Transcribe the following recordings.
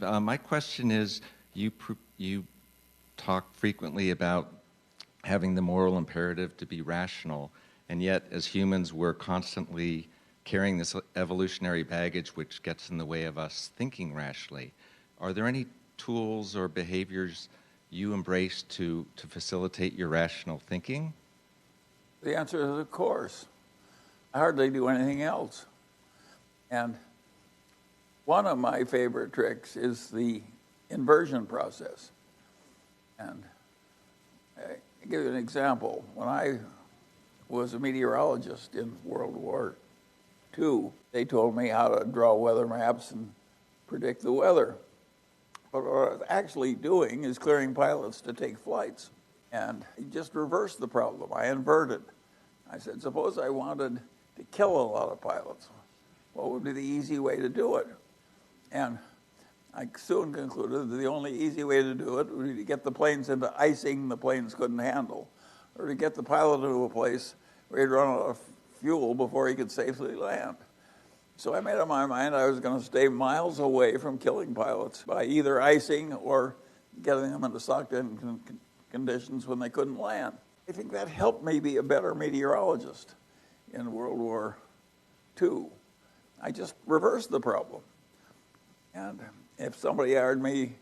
My question is, you talk frequently about having the moral imperative to be rational, and yet as humans we're constantly carrying this evolutionary baggage which gets in the way of us thinking rationally. Are there any tools or behaviors you embrace to facilitate your rational thinking? The answer is of course. I hardly do anything else. And one of my favorite tricks is the inversion process. And I'll give you an example. When I was a meteorologist in World War II, they told me how to draw weather maps and predict the weather. But what I was actually doing is clearing pilots to take flights. And I just reversed the problem. I inverted. I said, suppose I wanted to kill a lot of pilots. What would be the easy way to do it? And I soon concluded that the only easy way to do it would be to get the planes into icing the planes couldn't handle, or to get the pilot into a place where he'd run out of fuel before he could safely land. So I made up my mind I was going to stay miles away from killing pilots by either icing or getting them into sucked-in conditions when they couldn't land. I think that helped me be a better meteorologist in World War II. I just reversed the problem. And if somebody hired me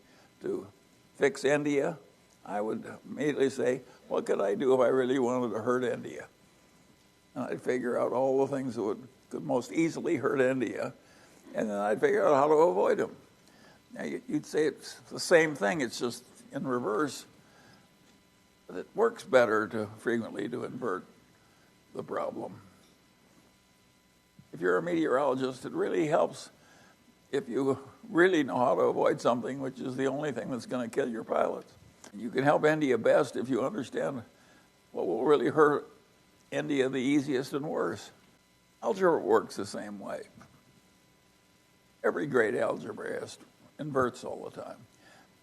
to fix India, I would immediately say, what could I do if I really wanted to hurt India? And I'd figure out all the things that could most easily hurt India, and then I'd figure out how to avoid them. Now, you'd say it's the same thing, it's just in reverse, but it works better frequently to invert the problem. If you're a meteorologist, it really helps if you really know how to avoid something, which is the only thing that's going to kill your pilots. You can help India best if you understand what will really hurt India the easiest and worst. Algebra works the same way. Every great algebraist inverts all the time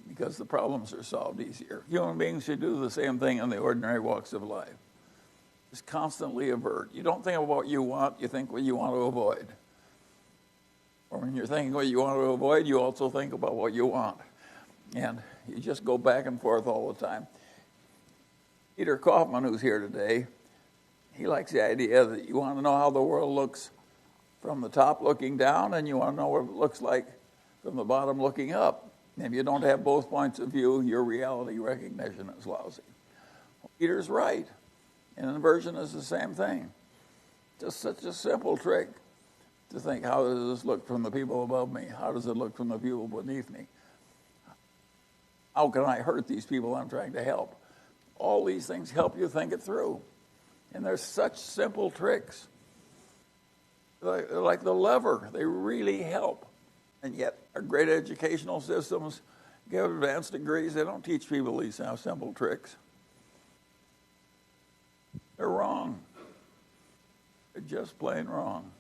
because the problems are solved easier. Human beings should do the same thing in the ordinary walks of life. Just constantly avert. You don't think of what you want, you think what you want to avoid. Or when you're thinking what you want to avoid, you also think about what you want. And you just go back and forth all the time. Peter Kaufman, who's here today, he likes the idea that you want to know how the world looks from the top looking down, and you want to know what it looks like from the bottom looking up. And if you don't have both points of view, your reality recognition is lousy. Well, Peter's right. And inversion is the same thing. Just such a simple trick to think, how does this look from the people above me? How does it look from the people beneath me? How can I hurt these people I'm trying to help? All these things help you think it through. And they're such simple tricks. They're like the lever. They really help. And yet our great educational systems give advanced degrees. They don't teach people these simple tricks. They're wrong. They're just plain wrong.